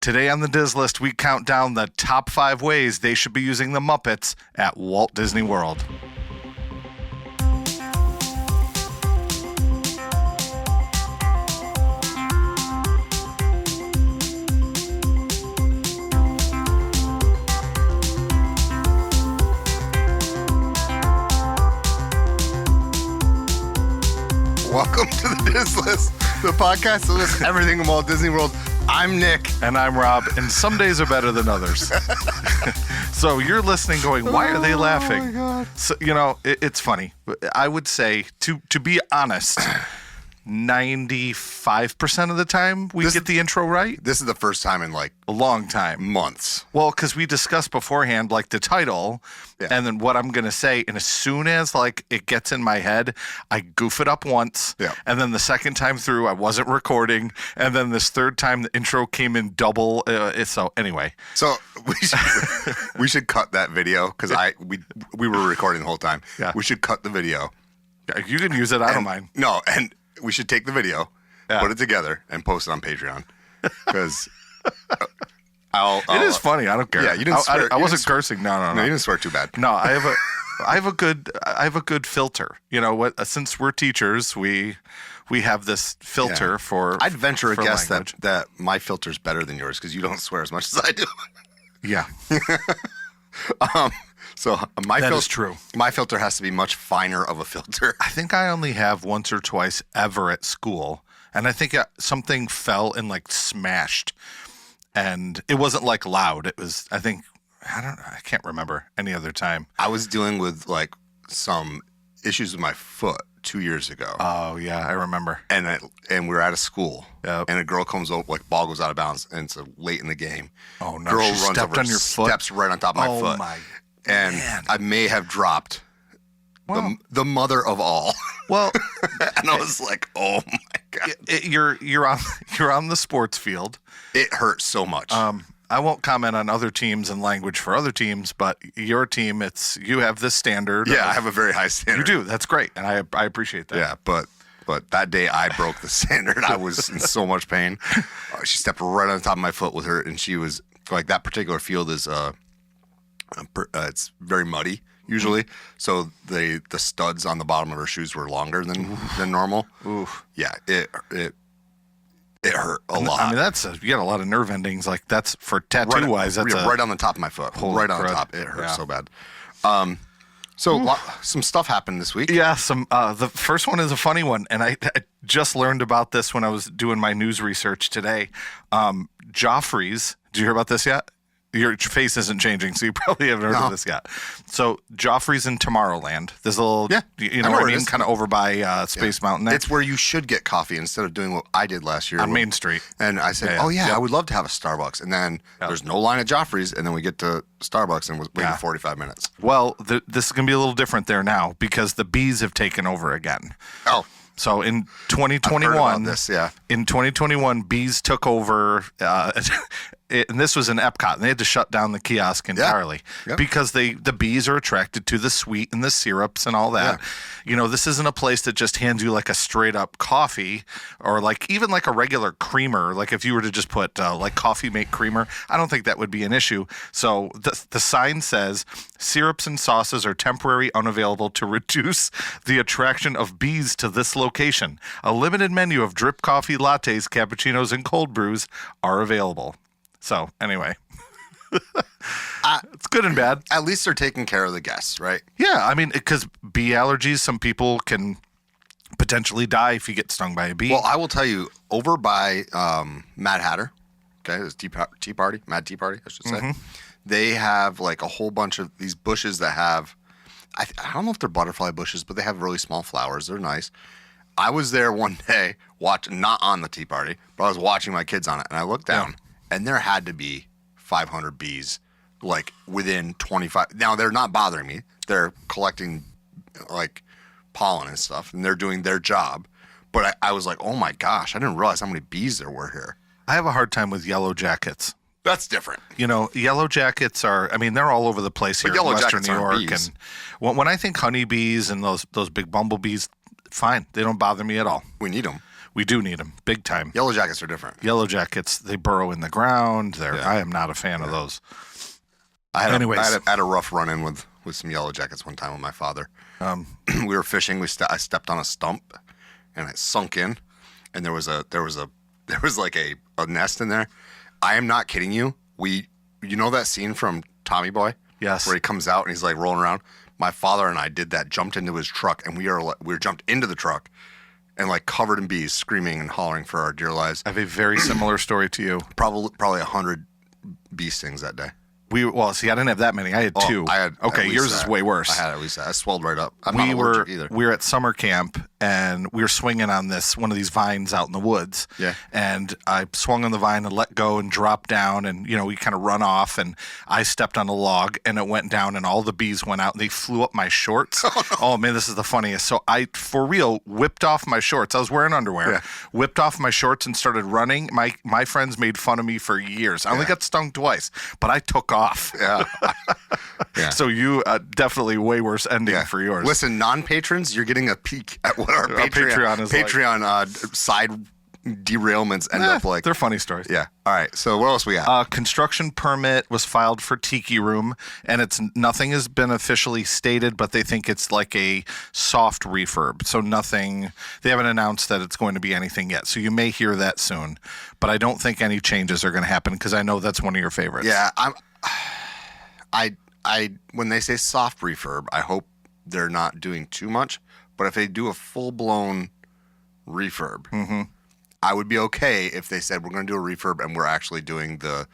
Today on the Diz List, we count down the top 5 ways they should be using the Muppets at Walt Disney World. Welcome to the Diz List, the podcast that lists everything in Walt Disney World. I'm Nick. And I'm Rob, and some days are better than others. So you're listening going, why are they laughing? Oh, my God. So, it's funny. I would say, to be honest, 95% of the time we get the intro right. This is the first time in like A long time. months. Well, because we discussed beforehand, like the title, and then what I'm going to say. And as soon as like it gets in my head, I goof it up once. Yeah. And then the second time through, I wasn't recording. And then this third time, the intro came in double. So anyway. So we should cut that video because we were recording the whole time. Yeah. We should cut the video. You can use it. I don't mind. No, and we should take the video, put it together, and post it on Patreon because It is funny. I don't care. Yeah, you didn't swear. I wasn't cursing. No. No, you didn't swear too bad. No, I have a good filter. You know what? Since we're teachers, we have this filter for. I'd venture a guess language. that my filter's better than yours because you don't swear as much as I do. Yeah. So my That filter is true. My filter has to be much finer of a filter. I think I only have once or twice ever at school, and I think something fell and like smashed, and it wasn't like loud. It was. I can't remember any other time. I was dealing with like some issues with my foot 2 years ago. Oh yeah, I remember. And we were at a school, Yep. and a girl comes over, like ball goes out of bounds, and it's late in the game. Oh no! Girl She runs stepped over, on your foot. steps right on top of my Oh foot, my. and man. I may have dropped Well, the mother of all. well, And I was like, oh my God, you're on the sports field. it hurt so much. I won't comment on other teams and language for other teams, but your team, you have this standard. I have a very high standard. You do. That's great, and I appreciate that. Yeah, but that day I broke the standard. I was in so much pain. She stepped right on top of my foot with her, and she was like, that particular field is it's very muddy usually, so the studs on the bottom of her shoes were longer than normal. Oof. Yeah, it hurt a lot. I mean, you got a lot of nerve endings. Like that's for tattoo wise. That's right on the top of my foot. Holy Right on crud. top. It hurt Yeah. so bad. Some stuff happened this week. Yeah. The first one is a funny one, and I just learned about this when I was doing my news research today. Joffrey's. Did you hear about this yet? Your face isn't changing, so you probably haven't heard of this yet. So Joffrey's in Tomorrowland. There's a little, you know what I mean, kind of over by Space Mountain there. It's where you should get coffee instead of doing what I did last year on Main Street. And I said, I would love to have a Starbucks. And then there's no line at Joffrey's, and then we get to Starbucks and we're waiting 45 minutes. Well, this is going to be a little different there now because the bees have taken over again. Oh. So in 2021, I've heard about this, in 2021, bees took over, and this was in Epcot, and they had to shut down the kiosk entirely because the bees are attracted to the sweet and the syrups and all that. You know, this isn't a place that just hands you like a straight up coffee or like even like a regular creamer. Like if you were to just put like coffee mate creamer, I don't think that would be an issue. So the sign says syrups and sauces are temporary unavailable to reduce the attraction of bees to this location. A limited menu of drip coffee, lattes, cappuccinos, and cold brews are available. So anyway, it's good and bad. At least they're taking care of the guests, right? Yeah, I mean, because bee allergies, some people can potentially die if you get stung by a bee. Well, I will tell you, over by Mad Hatter, okay, this Tea Party, Mad Tea Party, I should say, they have like a whole bunch of these bushes that have, I don't know if they're butterfly bushes, but they have really small flowers. They're nice. I was there one day, not on the Tea Party, but I was watching my kids on it, and I looked down. And there had to be 500 bees, like within 25. Now they're not bothering me. They're collecting like pollen and stuff, and they're doing their job. But I was like, oh my gosh, I didn't realize how many bees there were here. I have a hard time with yellow jackets. That's different. You know, yellow jackets are, I mean, they're all over the place here in Western New York. Bees. And when I think honeybees and those big bumblebees, fine. They don't bother me at all. We need them. We do need them, big time. Yellow jackets are different. Yellow jackets, they burrow in the ground. I am not a fan of those. I had a rough run-in with some yellow jackets one time with my father. We were fishing. I stepped on a stump, and it sunk in, and there was like a nest in there. I am not kidding you. You know that scene from Tommy Boy? Yes. Where he comes out and he's like rolling around. My father and I did that. Jumped into his truck, and we were jumped into the truck, and like covered in bees, screaming and hollering for our dear lives. I have a very similar story to you. Probably 100 bee stings that day. I didn't have that many. I had 2. Yours is way worse. I had at least that. I swelled right up. We were at summer camp, and we were swinging on one of these vines out in the woods. Yeah. And I swung on the vine and let go and dropped down, and we kind of run off, and I stepped on a log, and it went down, and all the bees went out, and they flew up my shorts. Oh man, this is the funniest. So I, for real, whipped off my shorts. I was wearing underwear. Yeah. Whipped off my shorts and started running. My friends made fun of me for years. I only got stung twice, but I took off. Yeah. Yeah. So you definitely way worse ending for yours. Listen, non-patrons, you're getting a peek at what our Patreon side derailments end up like. They're funny stories. Yeah. All right. So what else we got? Construction permit was filed for Tiki Room, and nothing has been officially stated, but they think it's like a soft refurb. So nothing. They haven't announced that it's going to be anything yet. So you may hear that soon, but I don't think any changes are going to happen because I know that's one of your favorites. Yeah. I when they say soft refurb, I hope they're not doing too much. But if they do a full-blown refurb, I would be okay if they said we're going to do a refurb and we're actually doing the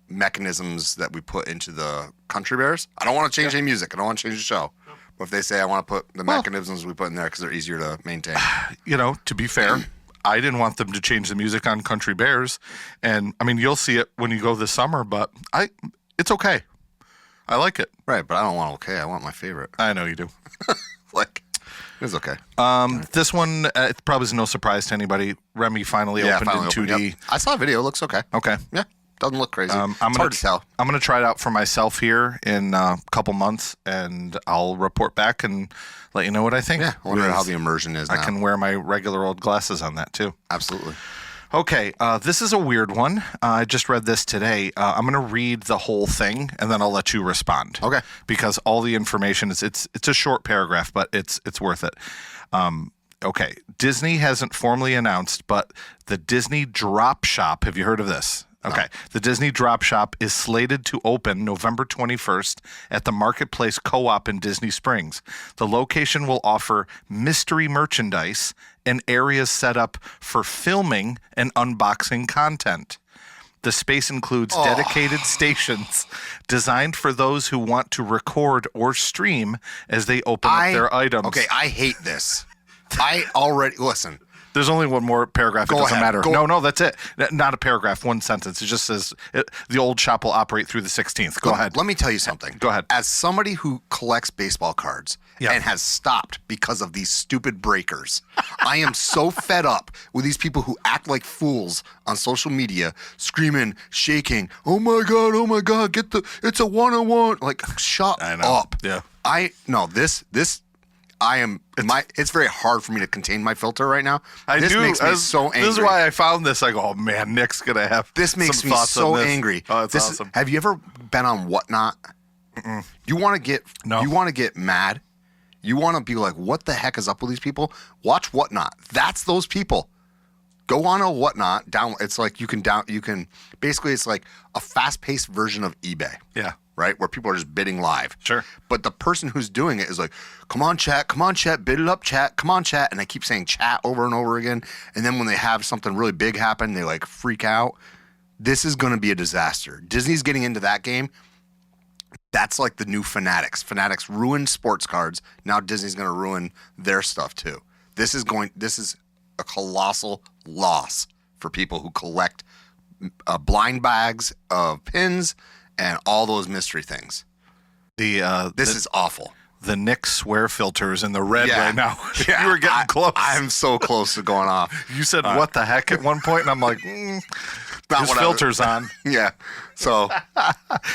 mechanisms that we put into the Country Bears. I don't want to change any music. I don't want to change the show. But if they say I want to put the mechanisms we put in there because they're easier to maintain. To be fair, I didn't want them to change the music on Country Bears. And, I mean, you'll see it when you go this summer, but it's okay. I like it. Right, but I don't want okay. I want my favorite. I know you do. It's okay. This one, it probably is no surprise to anybody. Remy finally opened in 2D. Yep. I saw a video. It looks okay. Okay. Yeah. Doesn't look crazy. It's hard to tell. I'm going to try it out for myself here in a couple months, and I'll report back and let you know what I think. Yeah. I wonder how the immersion is now. I can wear my regular old glasses on that, too. Absolutely. Okay, this is a weird one. I just read this today. I'm going to read the whole thing, and then I'll let you respond. Okay. Because all the information it's a short paragraph, but it's worth it. Okay, Disney hasn't formally announced, but the Disney Drop Shop. Have you heard of this? Okay. The Disney Drop Shop is slated to open November 21st at the Marketplace Co-op in Disney Springs. The location will offer mystery merchandise and areas set up for filming and unboxing content. The space includes dedicated stations designed for those who want to record or stream as they open up their items. Okay, I hate this. Listen. There's only one more paragraph. It doesn't matter. No, that's it. Not a paragraph, one sentence. It just says the old shop will operate through the 16th. Go ahead. Let me tell you something. Go ahead. As somebody who collects baseball cards and has stopped because of these stupid breakers, I am so fed up with these people who act like fools on social media, screaming, shaking, oh my God, it's a one-on-one. Like, shut up. Yeah. It's very hard for me to contain my filter right now. This makes me so angry. This is why I found this. I go, oh man, Nick's gonna have this makes some me thoughts so on this. angry. Oh, that's awesome. Have you ever been on Whatnot? Mm-mm. You want to get mad? You want to be like, what the heck is up with these people? Watch Whatnot. That's those people. Go on a Whatnot. It's like basically it's like a fast-paced version of eBay. Yeah. Right? Where people are just bidding live. Sure. But the person who's doing it is like, come on, chat, bid it up, chat, come on, chat. And I keep saying chat over and over again. And then when they have something really big happen, they like freak out. This is going to be a disaster. Disney's getting into that game. That's like the new Fanatics. Fanatics ruined sports cards. Now Disney's going to ruin their stuff too. This is a colossal loss for people who collect blind bags of pins and all those mystery things. This is awful. The Nick swear filters in the red right now. Yeah, you were getting close. I'm so close to going off. You said what the heck at one point, and I'm like, his filter's on. Yeah. So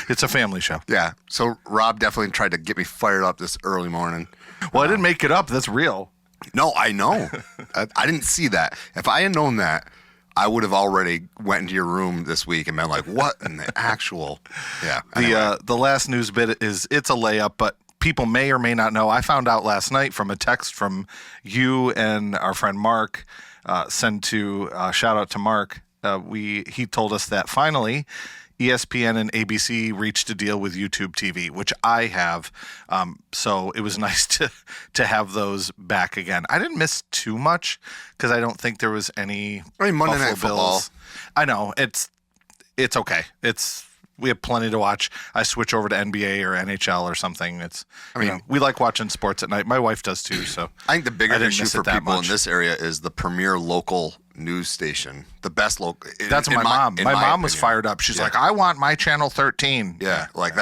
it's a family show. Yeah. So Rob definitely tried to get me fired up this early morning. Well, I didn't make it up. That's real. No, I know. I didn't see that. If I had known that, I would have already went into your room this week and been like, what in the actual... Yeah. Anyway. The last news bit is it's a layup, but people may or may not know. I found out last night from a text from you and our friend Mark, sent to, shout out to Mark. He told us that finally ESPN and ABC reached a deal with YouTube TV, which I have. So it was nice to have those back again. I didn't miss too much because I don't think there was any Monday Buffalo Night Football. Bills. I know it's okay. We have plenty to watch. I switch over to NBA or NHL or something. We like watching sports at night. My wife does too. So I think the bigger issue for people in this area is the premier local news station, the best local. That's my mom. My mom was fired up. She's like, I want my channel 13. Yeah, like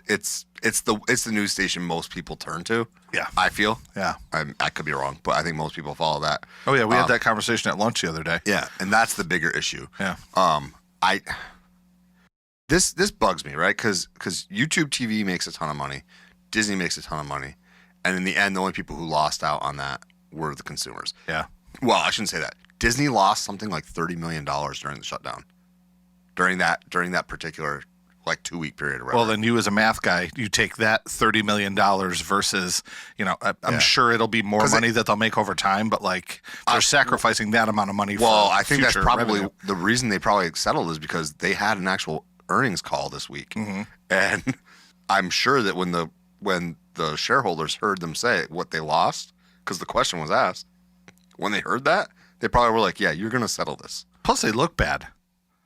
it's the news station most people turn to. Yeah, I feel. Yeah, I could be wrong, but I think most people follow that. Oh yeah, we had that conversation at lunch the other day. Yeah, and that's the bigger issue. Yeah. This bugs me, right? Because YouTube TV makes a ton of money, Disney makes a ton of money, and in the end, the only people who lost out on that were the consumers. Yeah. Well, I shouldn't say that. Disney lost something like $30 million during the shutdown, during that particular 2-week period. Or whatever. Well, then you as a math guy, you take that $30 million versus, I'm sure it'll be more money that they'll make over time, but they're sacrificing that amount of money. Well, I think that's probably revenue. The reason they probably settled is because they had an actual earnings call this week, and I'm sure that when the shareholders heard them say what they lost, because the question was asked, when they heard that, they probably were like, "Yeah, you're going to settle this." Plus, they look bad.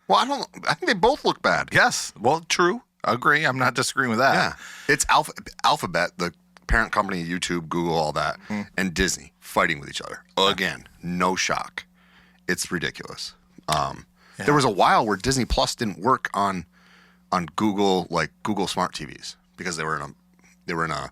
Well, I think they both look bad. Yes. Well, true. Agree. I'm not disagreeing with that. Yeah. It's Alphabet, the parent company, YouTube, Google, all that, and Disney fighting with each other. Again, no shock. It's ridiculous. There was a while where Disney Plus didn't work on Google, Google Smart TVs, because they were in a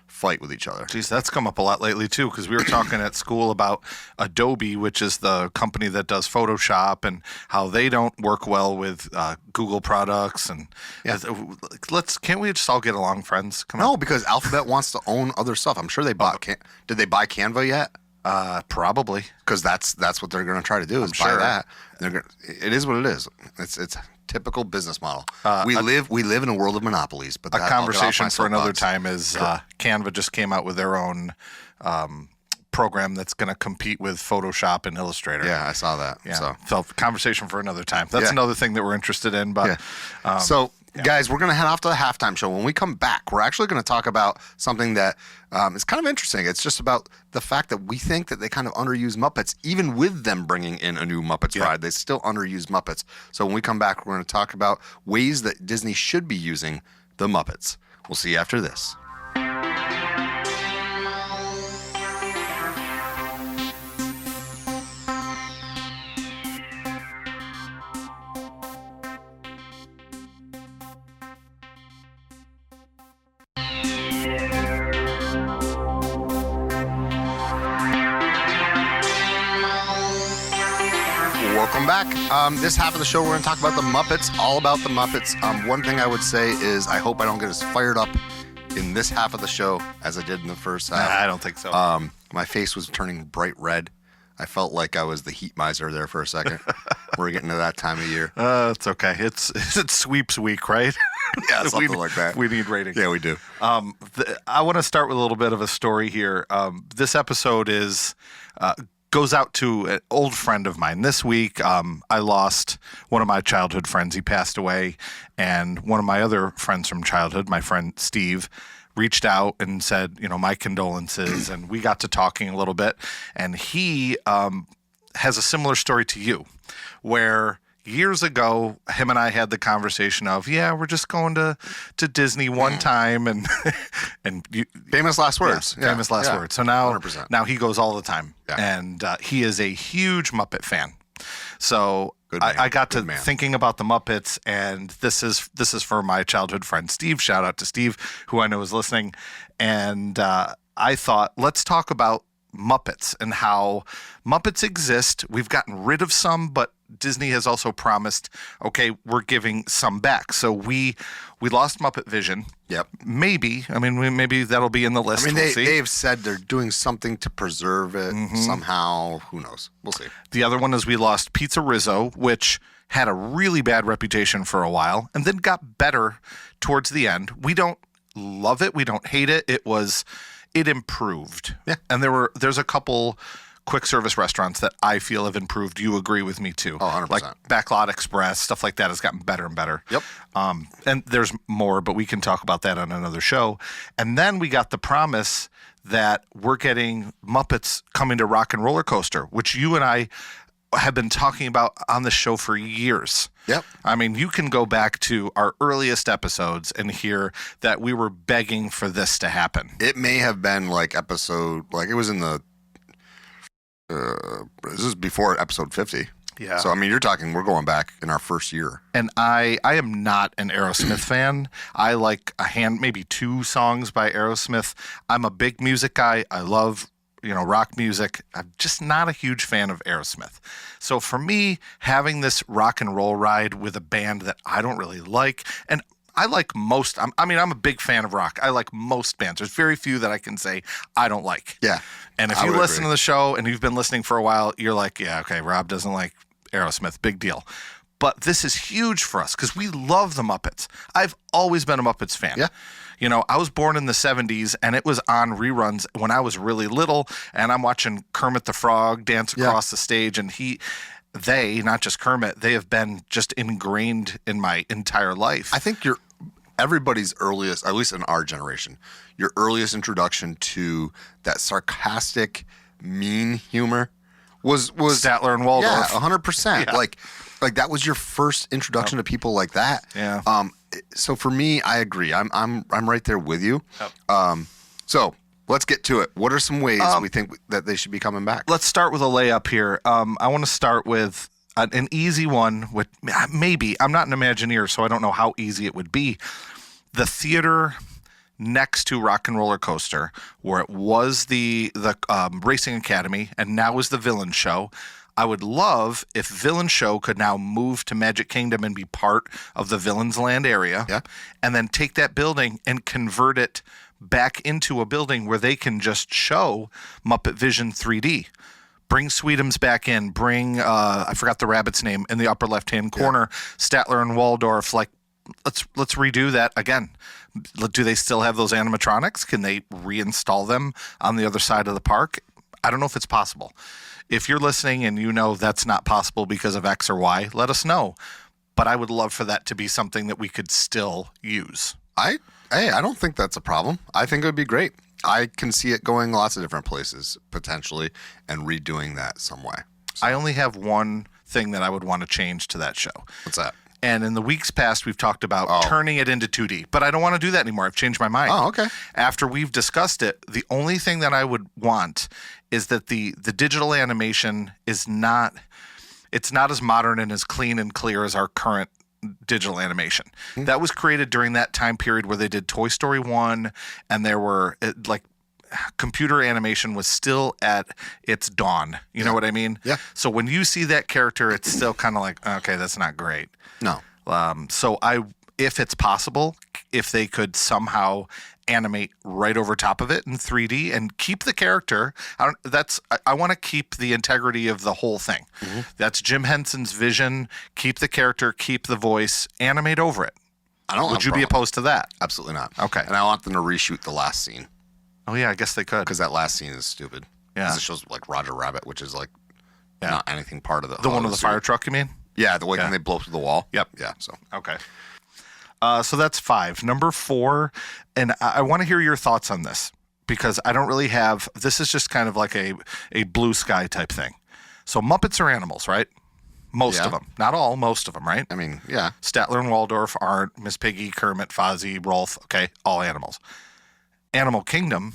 fight with each other. Geez, that's come up a lot lately too, because we were talking at school about Adobe, which is the company that does Photoshop, and how they don't work well with Google products. And can't we just all get along, friends? Come on. No, because Alphabet wants to own other stuff. I'm sure they bought. Did they buy Canva yet? Probably, because that's what they're going to try to do is buy that. It is what it is. It's typical business model. We live in a world of monopolies. But a conversation for another time is Canva just came out with their own program that's going to compete with Photoshop and Illustrator. Yeah, I saw that. Yeah. So conversation for another time. That's another thing that we're interested in. But guys, we're going to head off to the halftime show. When we come back, we're actually going to talk about something that is kind of interesting. It's just about the fact that we think that they kind of underuse Muppets. Even with them bringing in a new Muppets ride, they still underuse Muppets. So when we come back, we're going to talk about ways that Disney should be using the Muppets. We'll see you after this. Welcome back. This half of the show, we're going to talk about the Muppets, all about the Muppets. One thing I would say is I hope I don't get as fired up in this half of the show as I did in the first half. I don't think so. My face was turning bright red. I felt like I was the heat miser there for a second. We're getting to that time of year. It's okay. It's sweeps week, right? Yeah, something like that. We need ratings. Yeah, we do. I want to start with a little bit of a story here. This episode goes out to an old friend of mine. This week, I lost one of my childhood friends. He passed away, and one of my other friends from childhood, my friend Steve, reached out and said, my condolences, and we got to talking a little bit. And he has a similar story to you, where years ago, him and I had the conversation of, we're just going to Disney one time, and famous last words. Yeah, famous last words. So now 100%. Now he goes all the time, and he is a huge Muppet fan. So I got to thinking about the Muppets, and this is for my childhood friend Steve. Shout out to Steve, who I know is listening. And I thought, let's talk about Muppets and how Muppets exist. We've gotten rid of some, but Disney has also promised, okay, we're giving some back. So we lost Muppet Vision. Yep. Maybe. I mean, maybe that'll be in the list. I mean, we'll see. they've said they're doing something to preserve it somehow. Who knows? We'll see. The other one is we lost Pizza Rizzo, which had a really bad reputation for a while and then got better towards the end. We don't love it. We don't hate it. It improved. Yeah. And there's a couple quick service restaurants that I feel have improved. You agree with me too. Oh, 100%. Like Backlot Express, stuff like that has gotten better and better. Yep. And there's more, but we can talk about that on another show. And then we got the promise that we're getting Muppets coming to Rock and Roller Coaster, which you and I have been talking about on the show for years. Yep. I mean, you can go back to our earliest episodes and hear that we were begging for this to happen. It may have been like it was in the, this is before episode 50. Yeah. So, I mean, you're talking, we're going back in our first year. And I am not an Aerosmith fan. I like maybe 2 songs by Aerosmith. I'm a big music guy. I love rock music. I'm just not a huge fan of Aerosmith. So for me, having this rock and roll ride with a band that I don't really like, and I like most, I'm a big fan of rock. I like most bands. There's very few that I can say I don't like. Yeah. And if you listen to the show and you've been listening for a while, you're like, yeah, okay, Rob doesn't like Aerosmith. Big deal. But this is huge for us because we love the Muppets. I've always been a Muppets fan. Yeah. I was born in the 70s, and it was on reruns when I was really little, and I'm watching Kermit the Frog dance across the stage, and they, not just Kermit, they have been just ingrained in my entire life. I think everybody's earliest, at least in our generation, your earliest introduction to that sarcastic, mean humor was Statler and Waldorf. Yeah, 100%. Yeah. Like that was your first introduction to people like that. Yeah. So for me, I agree. I'm right there with you. Yep. So let's get to it. What are some ways we think that they should be coming back? Let's start with a layup here. I want to start with an easy one. With maybe I'm not an Imagineer, so I don't know how easy it would be. The theater next to Rock and Roller Coaster, where it was the Racing Academy, and now is the Villain Show. I would love if Villain Show could now move to Magic Kingdom and be part of the Villains Land area, and then take that building and convert it back into a building where they can just show Muppet Vision 3D. Bring Sweetums back in. Bring I forgot the rabbit's name in the upper left-hand corner. Statler and Waldorf. Like, let's redo that again. Do they still have those animatronics? Can they reinstall them on the other side of the park? I don't know if it's possible. If you're listening and you know that's not possible because of X or Y, let us know. But I would love for that to be something that we could still use. I don't think that's a problem. I think it would be great. I can see it going lots of different places potentially and redoing that some way. So. I only have one thing that I would want to change to that show. What's that? And in the weeks past, we've talked about turning it into 2D. But I don't want to do that anymore. I've changed my mind. Oh, okay. After we've discussed it, the only thing that I would want is that the digital animation is not as modern and as clean and clear as our current digital animation. Mm-hmm. That was created during that time period where they did Toy Story 1, and there were computer animation was still at its dawn. You know what I mean? Yeah. So when you see that character, it's still kind of like, okay, that's not great. No. So if it's possible, if they could somehow animate right over top of it in 3D and keep the character, I want to keep the integrity of the whole thing. Mm-hmm. That's Jim Henson's vision. Keep the character, keep the voice, animate over it. Would you be opposed to that? Absolutely not. Okay. And I want them to reshoot the last scene. Oh yeah, I guess they could. Because that last scene is stupid. Yeah. Because it shows like Roger Rabbit, which is like not anything part of the one with the fire truck, you mean? Yeah, the way when they blow through the wall. Yep. Yeah. So okay. So that's 5. Number 4, and I want to hear your thoughts on this because I don't really have. This is just kind of like a blue sky type thing. So Muppets are animals, right? Most of them, not all. Most of them, right? I mean, yeah. Statler and Waldorf aren't. Miss Piggy, Kermit, Fozzie, Rolf. Okay, all animals. Animal Kingdom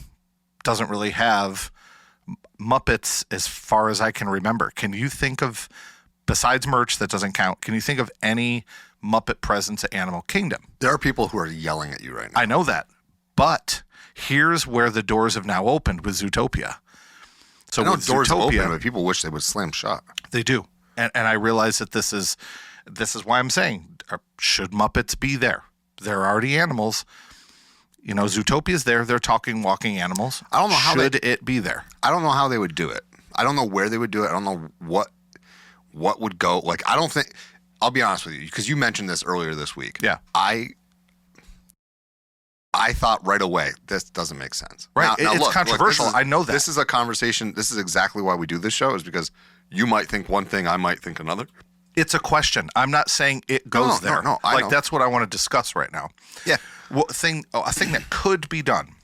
doesn't really have Muppets as far as I can remember. Can you think of, besides merch that doesn't count, can you think of any Muppet presence at Animal Kingdom? There are people who are yelling at you right now. I know that. But here's where the doors have now opened with Zootopia. So I know with doors Zootopia, open, but people wish they would slam shut. They do. And I realize that this is why I'm saying, should Muppets be there? They're already animals. You know, Zootopia's there. They're talking walking animals. I don't know how should it be there. I don't know how they would do it. I don't know where they would do it. I don't know what would go. Like, I don't think. I'll be honest with you, because you mentioned this earlier this week. Yeah. I thought right away, this doesn't make sense. Right. Now, it's controversial. I know that. This is a conversation. This is exactly why we do this show, is because you might think one thing, I might think another. It's a question. I'm not saying it goes there. No, I know. That's what I want to discuss right now. Yeah. Well, a thing that could be done,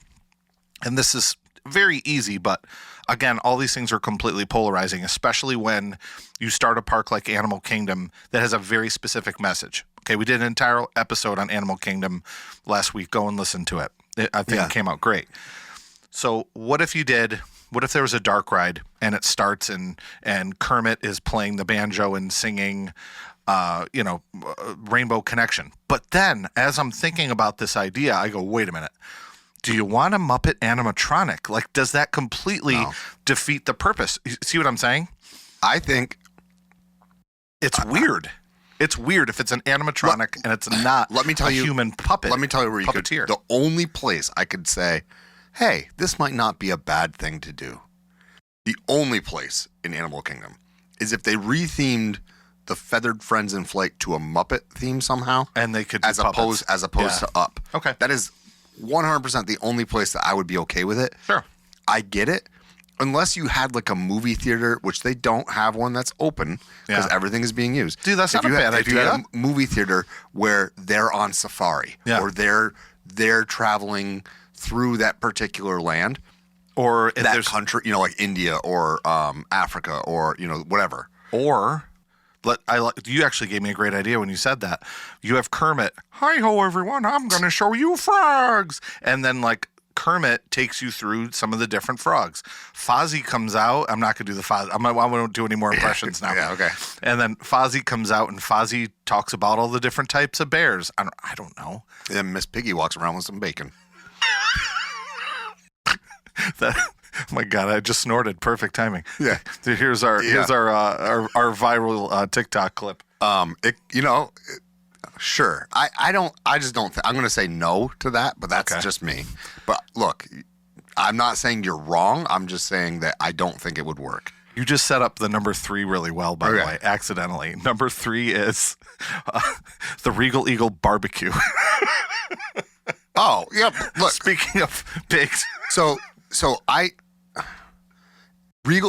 and this is very easy, but again, all these things are completely polarizing, especially when you start a park like Animal Kingdom that has a very specific message. Okay, we did an entire episode on Animal Kingdom last week. Go and listen to it. I think it came out great. So what if there was a dark ride and it starts and Kermit is playing the banjo and singing, Rainbow Connection. But then as I'm thinking about this idea, I go, wait a minute. Do you want a Muppet animatronic? Like, does that completely defeat the purpose? You see what I'm saying? I think it's weird. It's weird if it's an animatronic and it's not a human puppet. Let me tell you where you could. Puppeteer. The only place I could say, hey, this might not be a bad thing to do. The only place in Animal Kingdom is if they rethemed the Feathered Friends in Flight to a Muppet theme somehow, and they could do as opposed to Up. Okay, that is 100% the only place that I would be okay with it. Sure, I get it. Unless you had like a movie theater, which they don't have one that's open because everything is being used. Dude, that's not a bad idea. If you had a movie theater where they're on safari or they're traveling through that particular land or that country, like India or Africa or whatever. Or you actually gave me a great idea when you said that. You have Kermit, hi ho everyone, I'm going to show you frogs, and then like Kermit takes you through some of the different frogs. Fozzie comes out. I'm not going to do the Fozzie. I won't do any more impressions now. Yeah, okay. And then Fozzie comes out, and Fozzie talks about all the different types of bears. I don't know. And then Miss Piggy walks around with some bacon. Oh my God, I just snorted. Perfect timing. Yeah. Here's our viral TikTok clip. Sure. I just don't think I'm going to say no to that, but that's just me. But look, I'm not saying you're wrong. I'm just saying that I don't think it would work. You just set up the number 3 really well, by the way, accidentally. Number 3 is the Regal Eagle Barbecue. Oh, yep. Look, speaking of pigs. So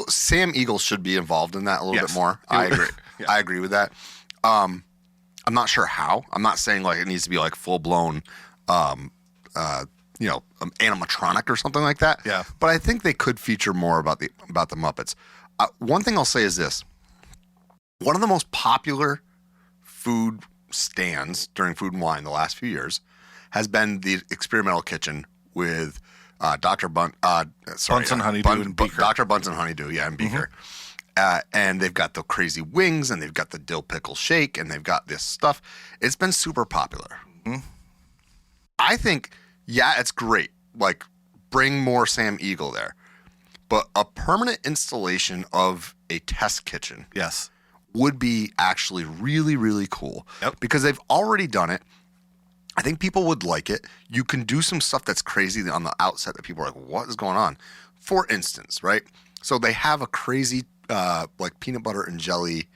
Sam Eagle should be involved in that a little bit more. I agree. Yeah. I agree with that. I'm not sure how. I'm not saying like it needs to be like full blown, animatronic or something like that. Yeah. But I think they could feature more about the Muppets. One thing I'll say is this: one of the most popular food stands during Food and Wine the last few years has been the experimental kitchen with Dr. Bunsen Honeydew and Beaker. Dr. Bunsen Honeydew, and Beaker. And they've got the crazy wings, and they've got the dill pickle shake, and they've got this stuff. It's been super popular. Mm-hmm. I think, it's great. Like, bring more Sam Eagle there. But a permanent installation of a test kitchen would be actually really, really cool. Yep. Because they've already done it. I think people would like it. You can do some stuff that's crazy on the outset that people are like, what is going on? For instance, right? So they have a crazy like peanut butter and jelly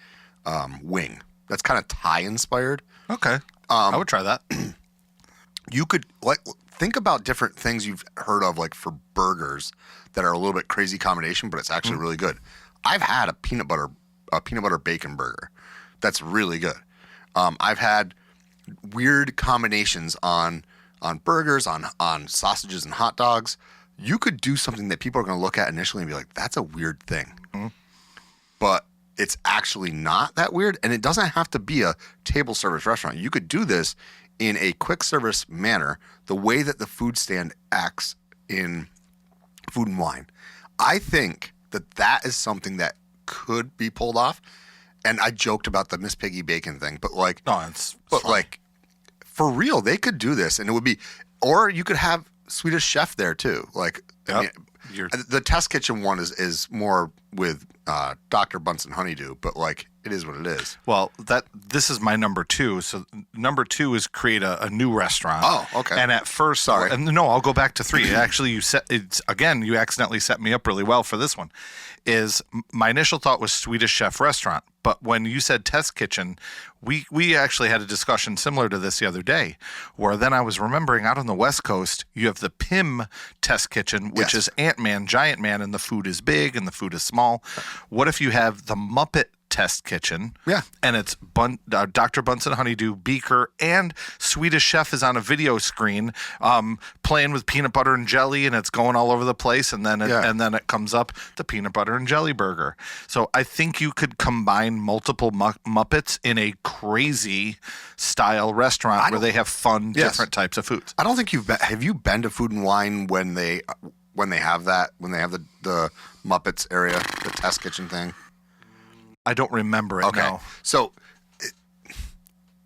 wing that's kind of Thai inspired. Okay. I would try that. You could think about different things you've heard of like for burgers that are a little bit crazy combination, but it's actually really good. I've had a peanut butter bacon burger that's really good. I've had weird combinations on burgers, on sausages and hot dogs. You could do something that people are going to look at initially and be like, that's a weird thing. Mm-hmm. But it's actually not that weird, and it doesn't have to be a table service restaurant. You could do this in a quick service manner, the way that the food stand acts in Food and Wine. I think that is something that could be pulled off. And I joked about the Miss Piggy bacon thing, but for real, they could do this, and it would be, or you could have Swedish Chef there too. Like, I mean, the test kitchen one is more with Dr. Bunsen Honeydew, but like it is what it is. Well, this is my number 2. So number 2 is create a new restaurant. Oh, okay. And at first, Sorry. And no, I'll go back to 3. Actually, you accidentally set me up really well for this one. Is my initial thought was Swedish Chef restaurant, but when you said test kitchen, we actually had a discussion similar to this the other day, where then I was remembering out on the West Coast, you have the PIM test kitchen, which is Ant-Man, Giant Man, and the food is big and the food is small. What if you have the Muppet test kitchen? Yeah. And it's Dr. Bunsen Honeydew, Beaker, and Swedish Chef is on a video screen playing with peanut butter and jelly, and it's going all over the place, and then it comes up the peanut butter and jelly burger. So I think you could combine multiple Muppets in a crazy style restaurant where they have fun, different types of foods. I don't think have you been to Food and Wine when they have the Muppets area, the test kitchen thing? I don't remember it. Okay. No. So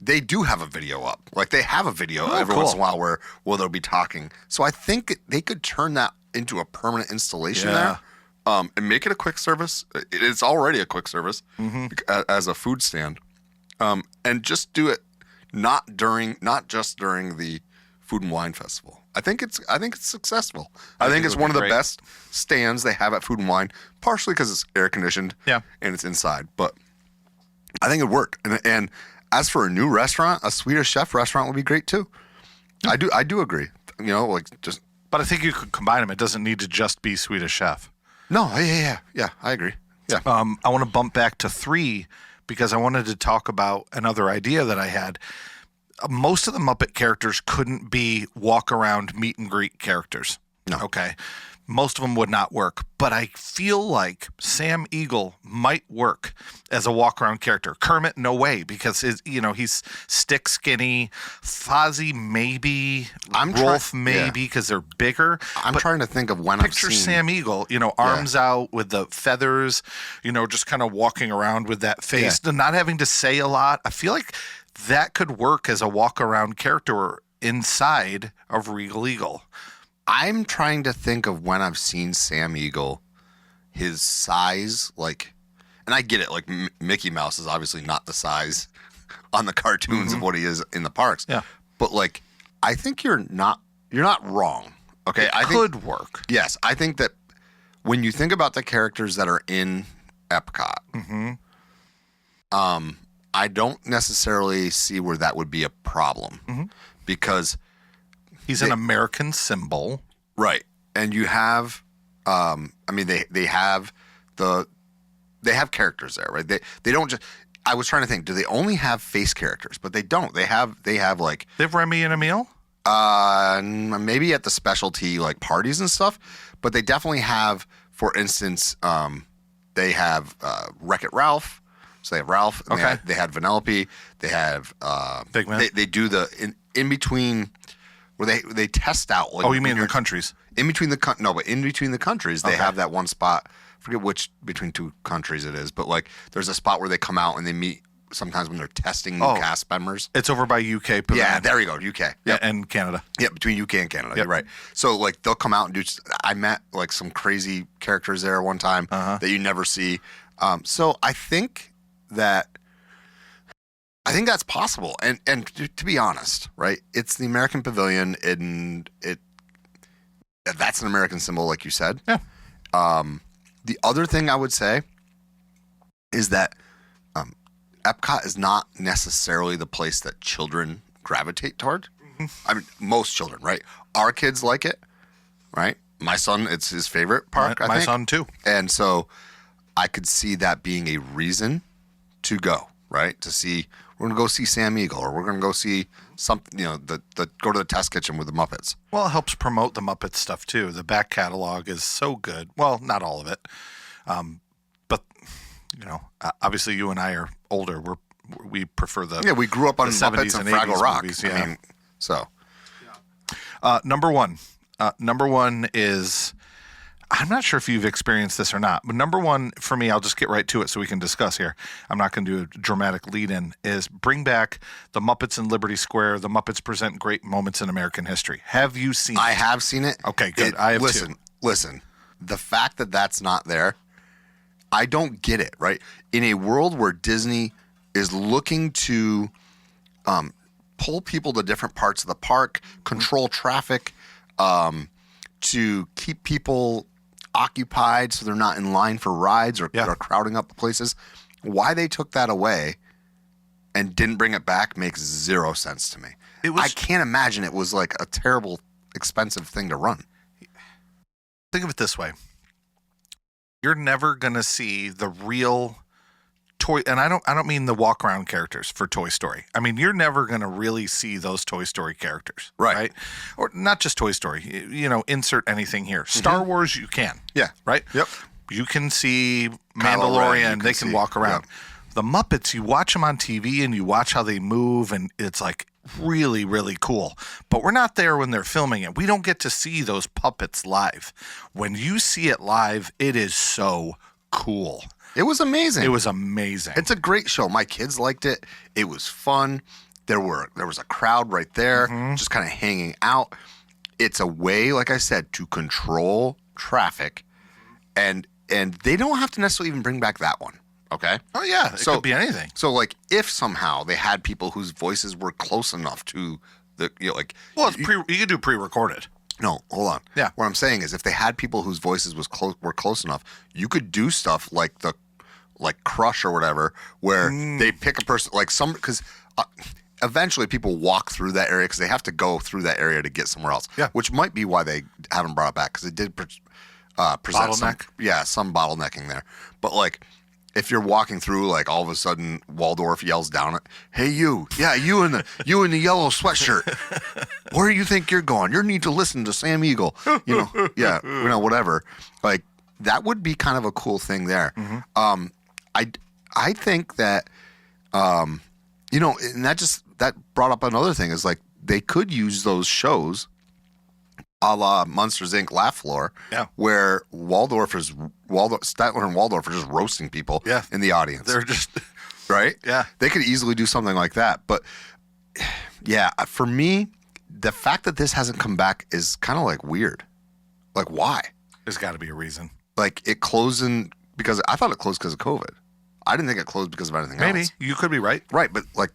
they do have a video up. Like they have a video every once in a while where they'll be talking. So I think they could turn that into a permanent installation there, and make it a quick service. It's already a quick service as a food stand, and just do it not just during the Food and Wine Festival. I think it's successful. I think it's one of the best stands they have at Food and Wine, partially because it's air conditioned and it's inside. But I think it'd work. And as for a new restaurant, a Swedish Chef restaurant would be great too. I do agree. But I think you could combine them. It doesn't need to just be Swedish Chef. No, yeah. I agree. Yeah. I want to bump back to 3 because I wanted to talk about another idea that I had. Most of the Muppet characters couldn't be walk-around meet-and-greet characters. No. Okay? Most of them would not work. But I feel like Sam Eagle might work as a walk-around character. Kermit, no way, because he's stick skinny. Fozzie, maybe. Rolf, maybe, because they're bigger. I'm trying to think of when I've seen... Picture Sam Eagle, arms out with the feathers, just kind of walking around with that face, not having to say a lot. I feel like that could work as a walk-around character inside of Regal Eagle. I'm trying to think of when I've seen Sam Eagle, his size, and I get it, Mickey Mouse is obviously not the size on the cartoons of what he is in the parks. Yeah. But I think you're not wrong. Okay. It could work. Yes. I think that when you think about the characters that are in Epcot, I don't necessarily see where that would be a problem because he's an American symbol, right? And you have, they have characters there, right? They don't just. I was trying to think, do they only have face characters? But they don't. They have They have Remy and Emile. Maybe at the specialty parties and stuff, but they definitely have. For instance, they have Wreck-It Ralph. So they have Ralph. And they had Vanellope. They have Figment. They do the in between where they test out. You mean the countries? In between but in between the countries, they have that one spot. I forget which between 2 countries it is, but there's a spot where they come out and they meet. Sometimes when they're testing new cast members. It's over by UK. Pavilion. Yeah, there you go, UK. Yep. And Canada. Yeah, between UK and Canada. Yep. You're right. So they'll come out and do. I met some crazy characters there one time that you never see. So I think that's possible. And to be honest, right? It's the American Pavilion, and that's an American symbol, like you said. Yeah. The other thing I would say is that Epcot is not necessarily the place that children gravitate toward. I mean, most children, right? Our kids like it, right? My son, it's his favorite park, I think. My son, too. And so I could see that being a reason to go, right? We're going to go see Sam Eagle, or we're going to go see something, go to the test kitchen with the Muppets. Well, it helps promote the Muppet stuff, too. The back catalog is so good. Well, not all of it. But, obviously you and I are older. We prefer the we grew up on the Muppets 70s and Fraggle Rock. Movies, number one. Number one is, I'm not sure if you've experienced this or not, but number one for me, I'll just get right to it so we can discuss here. I'm not going to do a dramatic lead-in, is bring back the Muppets in Liberty Square. The Muppets present great moments in American history. Have you seen it? I have seen it. Okay, good. I have Listen, the fact that that's not there, I don't get it, right? In a world where Disney is looking to pull people to different parts of the park, control traffic, to keep people occupied so they're not in line for rides or crowding up places, why they took that away and didn't bring it back makes zero sense to me. I can't imagine it was like a terrible, expensive thing to run. Think of it this way. You're never going to see the real toy, and I don't mean the walk around characters for Toy Story. I mean, you're never going to really see those Toy Story characters, right? Or not just Toy Story, insert anything here. Star Wars, you can. Yeah. Right? Yep. You can see Mandalorian, they can walk around. Yep. The Muppets, you watch them on TV and you watch how they move, and it's like really, really cool. But we're not there when they're filming it. We don't get to see those puppets live. When you see it live, it is so cool. It was amazing. It was amazing. It's a great show. My kids liked it. It was fun. There was a crowd right there, just kind of hanging out. It's a way, like I said, to control traffic, and they don't have to necessarily even bring back that one. Okay. Oh yeah, it could be anything. So like, if somehow they had people whose voices were close enough to the well, you could do pre-recorded. No, hold on. Yeah. What I'm saying is, if they had people whose voices were close enough, you could do stuff like Crush or whatever, where they pick a person because eventually people walk through that area because they have to go through that area to get somewhere else. Yeah. Which might be why they haven't brought it back, because it did present some bottlenecking there. But like, if you're walking through, like, all of a sudden Waldorf yells down, "Hey you, you in the yellow sweatshirt, where do you think you're going? You need to listen to Sam Eagle." Whatever. Like, that would be kind of a cool thing there. I think that and that brought up another thing, is like, they could use those shows a la Monsters Inc. Laugh Floor, where Statler and Waldorf are just roasting people in the audience. They're just right. Yeah, they could easily do something like that. But yeah, for me, the fact that this hasn't come back is kind of like weird. Like, why? There's got to be a reason. Like, it closed because I thought it closed because of COVID. I didn't think it closed because of anything else. Maybe you could be right. Right, but like,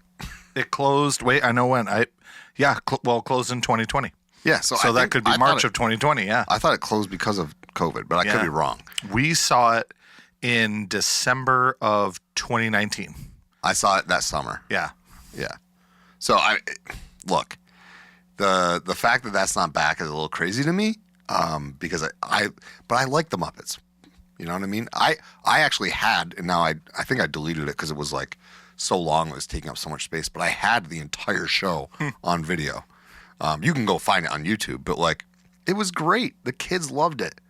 it closed. Wait, I know when. Closed in 2020. Yeah, so that could be March of 2020, yeah. I thought it closed because of COVID, but I could be wrong. We saw it in December of 2019. I saw it that summer. Yeah. Yeah. So, look, the fact that that's not back is a little crazy to me, because I like the Muppets. You know what I mean? I actually had, and now I think I deleted it because it was like so long, it was taking up so much space, but I had the entire show on video. You can go find it on YouTube, but like, it was great. The kids loved it.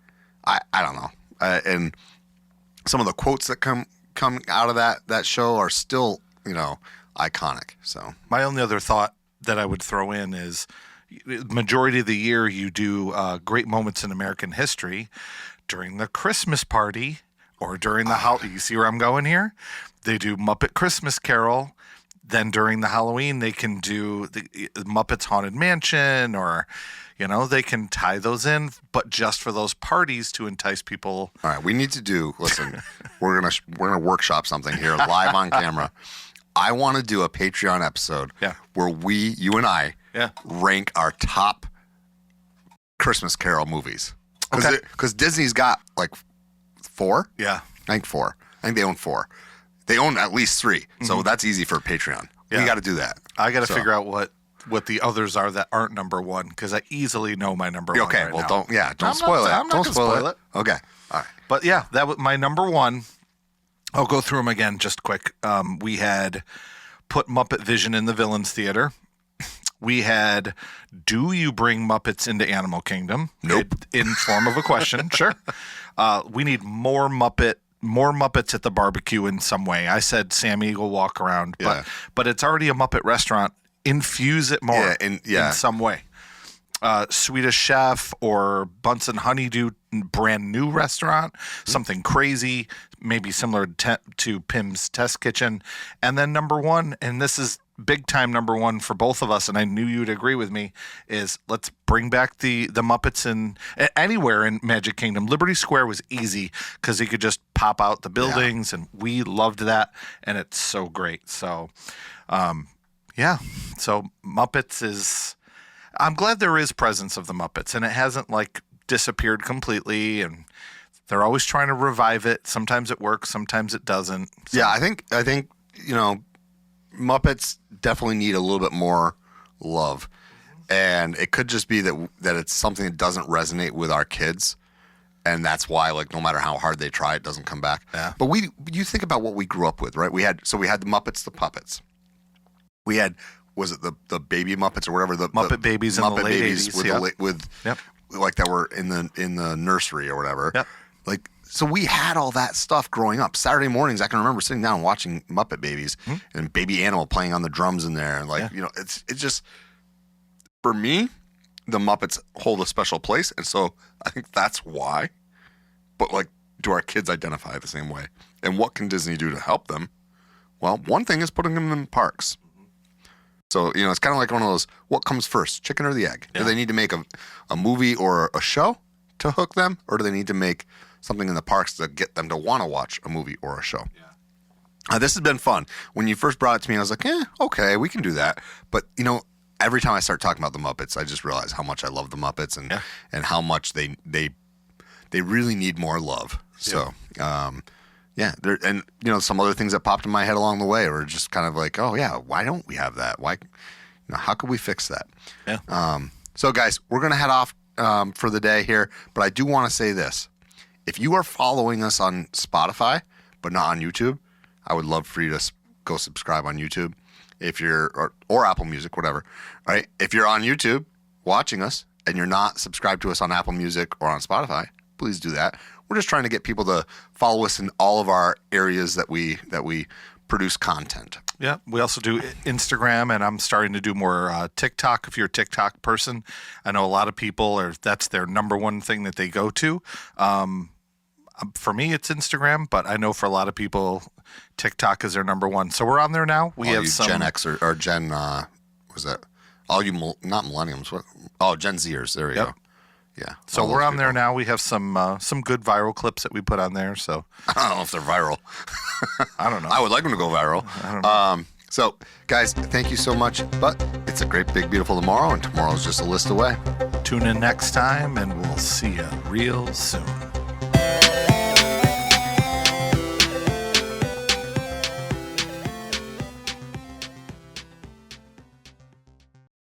I don't know. And some of the quotes that come out of that show are still, iconic. So my only other thought that I would throw in is, majority of the year you do great moments in American history during the Christmas party or during the you see where I'm going here? They do Muppet Christmas Carol. Then during the Halloween, they can do the Muppets Haunted Mansion, or, they can tie those in, but just for those parties to entice people. All right, we need to listen, we're gonna workshop something here live on camera. I want to do a Patreon episode where you and I rank our top Christmas Carol movies. Because Disney's got like 4. Yeah. I think 4. I think they own 4. They own at least 3, so that's easy for Patreon. Yeah. We got to do that. I got to figure out what the others are that aren't number 1, because I easily know my number 1. Okay, right well, now. don't spoil it. I'm not gonna spoil it. Okay, all right. But yeah, that was my number 1. I'll go through them again just quick. We had put Muppet Vision in the Villains Theater. We had, do you bring Muppets into Animal Kingdom? Nope. In form of a question, sure. We need more Muppets at the barbecue in some way. I said Sam Eagle walk around, but it's already a Muppet restaurant. Infuse it more in some way. Swedish Chef or Bunsen Honeydew brand new restaurant, something crazy, maybe similar to Pim's Test Kitchen. And then number 1, and this is big time number one for both of us, and I knew you'd agree with me, is let's bring back the Muppets in anywhere in Magic Kingdom. Liberty Square was easy because you could just pop out the buildings, and we loved that, and it's so great. So, so Muppets is. I'm glad there is presence of the Muppets, and it hasn't like disappeared completely, and they're always trying to revive it. Sometimes it works, sometimes it doesn't. So. Yeah, I think Muppets definitely need a little bit more love, and it could just be that it's something that doesn't resonate with our kids, and that's why like no matter how hard they try, it doesn't come back. Yeah. But you think about what we grew up with, right? We had the Muppets, the puppets. We had. Was it the baby Muppets or whatever, the Muppet Babies in the late 80s, with like that were in the nursery or whatever. Yep. Like so we had all that stuff growing up. Saturday mornings I can remember sitting down and watching Muppet Babies and Baby Animal playing on the drums in there, and like it's just for me the Muppets hold a special place, and so I think that's why. But like, do our kids identify the same way? And what can Disney do to help them? Well, one thing is putting them in parks. So, it's kind of like one of those, what comes first, chicken or the egg? Yeah. Do they need to make a movie or a show to hook them? Or do they need to make something in the parks to get them to want to watch a movie or a show? Yeah. This has been fun. When you first brought it to me, I was like, okay, we can do that. But, every time I start talking about the Muppets, I just realize how much I love the Muppets and how much they really need more love. So, there, and some other things that popped in my head along the way were just kind of like, oh yeah, why don't we have that? Why, how could we fix that? Yeah. So guys, we're gonna head off for the day here, but I do want to say this: if you are following us on Spotify but not on YouTube, I would love for you to go subscribe on YouTube. If you're or Apple Music, whatever. All right. If you're on YouTube watching us and you're not subscribed to us on Apple Music or on Spotify, please do that. We're just trying to get people to follow us in all of our areas that we produce content. Yeah, we also do Instagram, and I'm starting to do more TikTok. If you're a TikTok person, I know a lot of people that's their number one thing that they go to. For me, it's Instagram, but I know for a lot of people, TikTok is their number one. So we're on there now. We have some Gen X or Gen was that? All you not millennials? What? Oh, Gen Zers. There we go. Yeah. So we're on there now. We have some good viral clips that we put on there. So I don't know if they're viral. I don't know. I would like them to go viral. I don't know. So guys, thank you so much. But it's a great, big, beautiful tomorrow, and tomorrow's just a list away. Tune in next time, and we'll see you real soon.